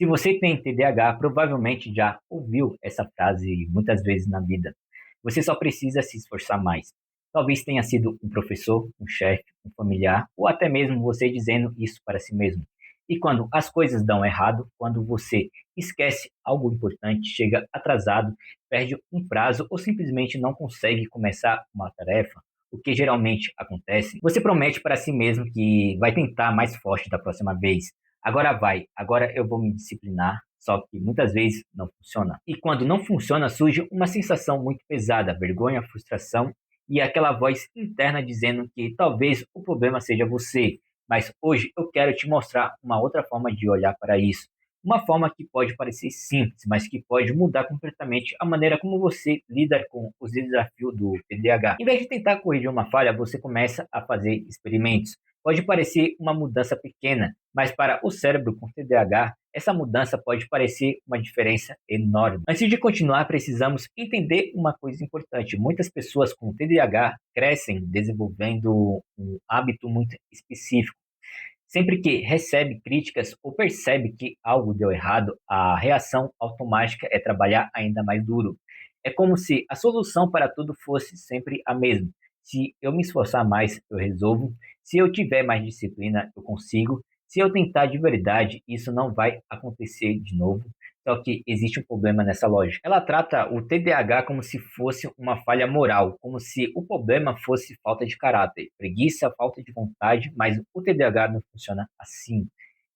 Se você tem TDAH, provavelmente já ouviu essa frase muitas vezes na vida. Você só precisa se esforçar mais. Talvez tenha sido um professor, um chefe, um familiar, ou até mesmo você dizendo isso para si mesmo. E quando as coisas dão errado, quando você esquece algo importante, chega atrasado, perde um prazo ou simplesmente não consegue começar uma tarefa, o que geralmente acontece, você promete para si mesmo que vai tentar mais forte da próxima vez. Agora vai, agora eu vou me disciplinar, só que muitas vezes não funciona. E quando não funciona, surge uma sensação muito pesada, vergonha, frustração e aquela voz interna dizendo que talvez o problema seja você. Mas hoje eu quero te mostrar uma outra forma de olhar para isso. Uma forma que pode parecer simples, mas que pode mudar completamente a maneira como você lida com os desafios do TDAH. Em vez de tentar corrigir uma falha, você começa a fazer experimentos. Pode parecer uma mudança pequena, mas para o cérebro com TDAH, essa mudança pode parecer uma diferença enorme. Antes de continuar, precisamos entender uma coisa importante. Muitas pessoas com TDAH crescem desenvolvendo um hábito muito específico. Sempre que recebe críticas ou percebe que algo deu errado, a reação automática é trabalhar ainda mais duro. É como se a solução para tudo fosse sempre a mesma. Se eu me esforçar mais, eu resolvo. Se eu tiver mais disciplina, eu consigo. Se eu tentar de verdade, isso não vai acontecer de novo. Só que existe um problema nessa lógica. Ela trata o TDAH como se fosse uma falha moral, como se o problema fosse falta de caráter, preguiça, falta de vontade, mas o TDAH não funciona assim.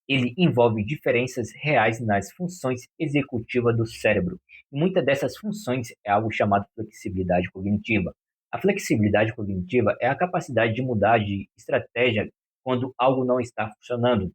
Ele envolve diferenças reais nas funções executivas do cérebro. E muitas dessas funções é algo chamado flexibilidade cognitiva. A flexibilidade cognitiva é a capacidade de mudar de estratégia quando algo não está funcionando.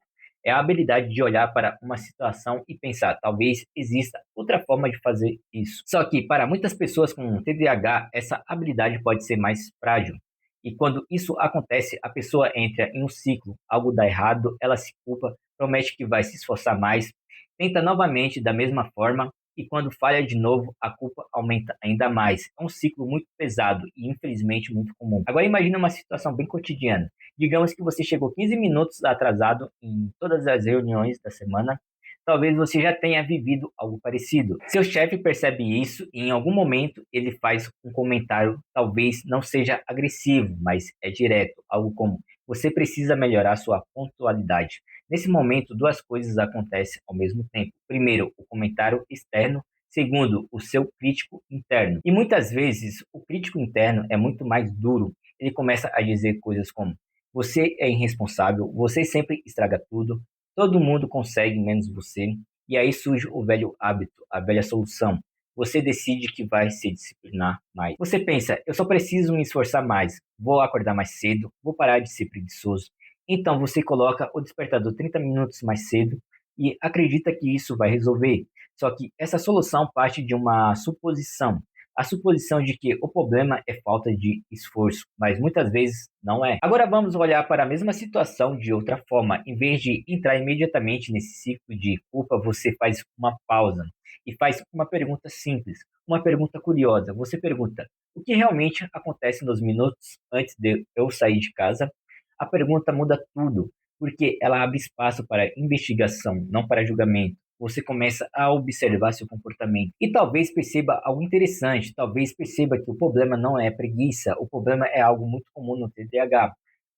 É a habilidade de olhar para uma situação e pensar, talvez exista outra forma de fazer isso. Só que para muitas pessoas com TDAH, essa habilidade pode ser mais frágil. E quando isso acontece, a pessoa entra em um ciclo, algo dá errado, ela se culpa, promete que vai se esforçar mais, tenta novamente da mesma forma e quando falha de novo, a culpa aumenta ainda mais. É um ciclo muito pesado e infelizmente muito comum. Agora imagine uma situação bem cotidiana. Digamos que você chegou 15 minutos atrasado em todas as reuniões da semana. Talvez você já tenha vivido algo parecido. Seu chefe percebe isso e em algum momento ele faz um comentário, talvez não seja agressivo, mas é direto, algo como: você precisa melhorar sua pontualidade. Nesse momento, duas coisas acontecem ao mesmo tempo. Primeiro, o comentário externo. Segundo, o seu crítico interno. E muitas vezes, o crítico interno é muito mais duro. Ele começa a dizer coisas como: você é irresponsável, você sempre estraga tudo, todo mundo consegue menos você. E aí surge o velho hábito, a velha solução. Você decide que vai se disciplinar mais. Você pensa: eu só preciso me esforçar mais, vou acordar mais cedo, vou parar de ser preguiçoso. Então você coloca o despertador 30 minutos mais cedo e acredita que isso vai resolver. Só que essa solução parte de uma suposição. A suposição de que o problema é falta de esforço, mas muitas vezes não é. Agora vamos olhar para a mesma situação de outra forma. Em vez de entrar imediatamente nesse ciclo de culpa, você faz uma pausa e faz uma pergunta simples, uma pergunta curiosa. Você pergunta: o que realmente acontece nos minutos antes de eu sair de casa? A pergunta muda tudo, porque ela abre espaço para investigação, não para julgamento. Você começa a observar seu comportamento e talvez perceba algo interessante, talvez perceba que o problema não é preguiça, o problema é algo muito comum no TDAH,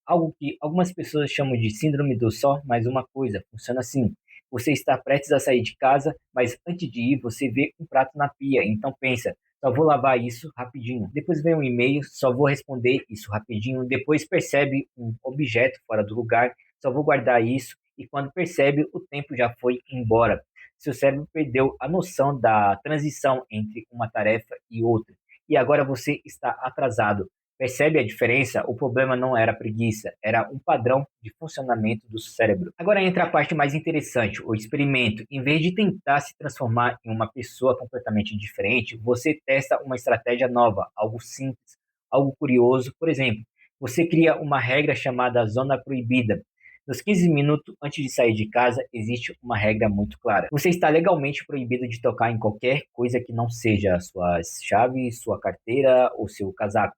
algo que algumas pessoas chamam de síndrome do só mais uma coisa. Funciona assim: você está prestes a sair de casa, mas antes de ir você vê um prato na pia, então pensa: só vou lavar isso rapidinho. Depois vem um e-mail, só vou responder isso rapidinho. Depois percebe um objeto fora do lugar, só vou guardar isso. E quando percebe, o tempo já foi embora. Seu cérebro perdeu a noção da transição entre uma tarefa e outra. E agora você está atrasado. Percebe a diferença? O problema não era preguiça, era um padrão de funcionamento do cérebro. Agora entra a parte mais interessante, o experimento. Em vez de tentar se transformar em uma pessoa completamente diferente, você testa uma estratégia nova, algo simples, algo curioso. Por exemplo, você cria uma regra chamada zona proibida. Nos 15 minutos antes de sair de casa, existe uma regra muito clara. Você está legalmente proibido de tocar em qualquer coisa que não seja suas chaves, sua carteira ou seu casaco.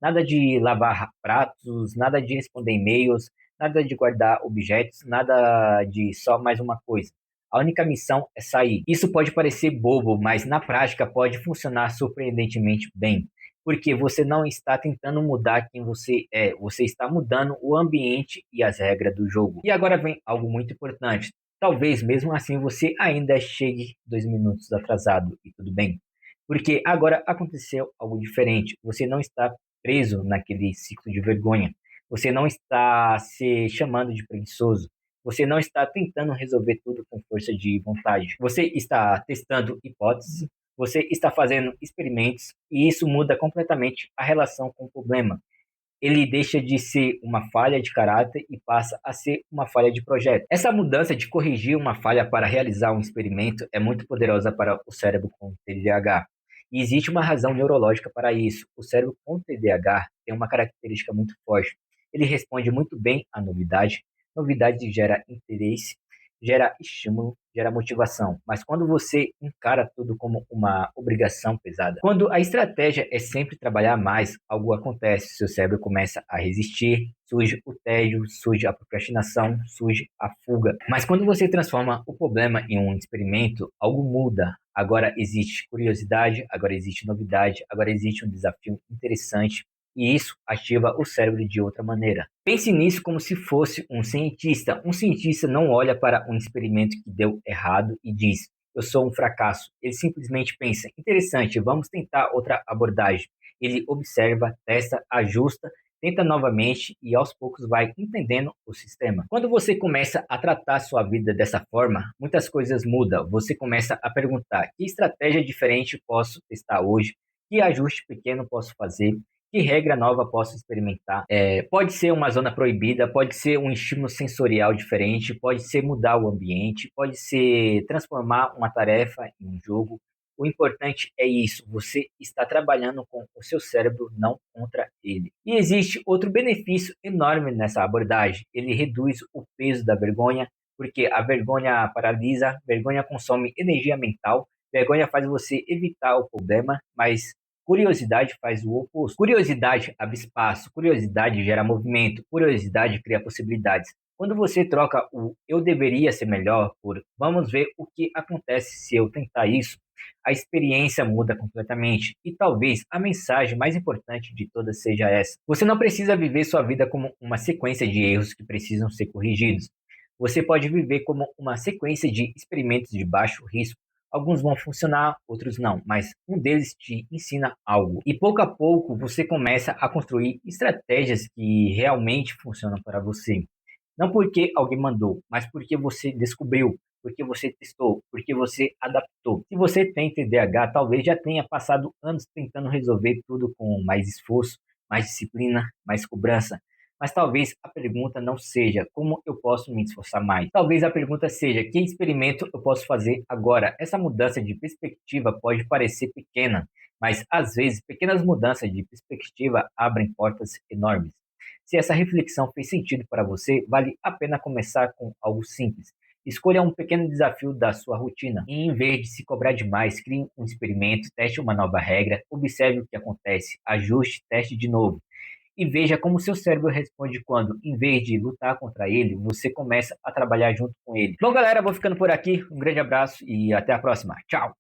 Nada de lavar pratos, nada de responder e-mails, nada de guardar objetos, nada de só mais uma coisa. A única missão é sair. Isso pode parecer bobo, mas na prática pode funcionar surpreendentemente bem. Porque você não está tentando mudar quem você é, você está mudando o ambiente e as regras do jogo. E agora vem algo muito importante. Talvez mesmo assim você ainda chegue 2 minutos atrasado e tudo bem. Porque agora aconteceu algo diferente. Você não está preso naquele ciclo de vergonha. Você não está se chamando de preguiçoso. Você não está tentando resolver tudo com força de vontade. Você está testando hipóteses, você está fazendo experimentos e isso muda completamente a relação com o problema. Ele deixa de ser uma falha de caráter e passa a ser uma falha de projeto. Essa mudança de corrigir uma falha para realizar um experimento é muito poderosa para o cérebro com TDAH. E existe uma razão neurológica para isso. O cérebro com TDAH tem uma característica muito forte. Ele responde muito bem à novidade. Novidade gera interesse, gera estímulo, gera motivação. Mas quando você encara tudo como uma obrigação pesada, quando a estratégia é sempre trabalhar mais, algo acontece. Seu cérebro começa a resistir, surge o tédio, surge a procrastinação, surge a fuga. Mas quando você transforma o problema em um experimento, algo muda. Agora existe curiosidade, agora existe novidade, agora existe um desafio interessante. E isso ativa o cérebro de outra maneira. Pense nisso como se fosse um cientista. Um cientista não olha para um experimento que deu errado e diz: eu sou um fracasso. Ele simplesmente pensa: interessante, vamos tentar outra abordagem. Ele observa, testa, ajusta, tenta novamente e aos poucos vai entendendo o sistema. Quando você começa a tratar sua vida dessa forma, muitas coisas mudam. Você começa a perguntar: que estratégia diferente posso testar hoje? Que ajuste pequeno posso fazer? Que regra nova posso experimentar? Pode ser uma zona proibida, pode ser um estímulo sensorial diferente, pode ser mudar o ambiente, pode ser transformar uma tarefa em um jogo. O importante é isso, você está trabalhando com o seu cérebro, não contra ele. E existe outro benefício enorme nessa abordagem. Ele reduz o peso da vergonha, porque a vergonha paralisa, vergonha consome energia mental, vergonha faz você evitar o problema, mas curiosidade faz o oposto. Curiosidade abre espaço, curiosidade gera movimento, curiosidade cria possibilidades. Quando você troca o eu deveria ser melhor por vamos ver o que acontece se eu tentar isso, a experiência muda completamente. E talvez a mensagem mais importante de todas seja essa: você não precisa viver sua vida como uma sequência de erros que precisam ser corrigidos. Você pode viver como uma sequência de experimentos de baixo risco. Alguns vão funcionar, outros não, mas um deles te ensina algo. E pouco a pouco você começa a construir estratégias que realmente funcionam para você. Não porque alguém mandou, mas porque você descobriu, porque você testou, porque você adaptou. Se você tem TDAH, talvez já tenha passado anos tentando resolver tudo com mais esforço, mais disciplina, mais cobrança. Mas talvez a pergunta não seja como eu posso me esforçar mais. Talvez a pergunta seja que experimento eu posso fazer agora. Essa mudança de perspectiva pode parecer pequena, mas às vezes pequenas mudanças de perspectiva abrem portas enormes. Se essa reflexão fez sentido para você, vale a pena começar com algo simples. Escolha um pequeno desafio da sua rotina e, em vez de se cobrar demais, crie um experimento, teste uma nova regra, observe o que acontece, ajuste, teste de novo e veja como seu cérebro responde quando, em vez de lutar contra ele, você começa a trabalhar junto com ele. Bom, galera, vou ficando por aqui. Um grande abraço e até a próxima. Tchau!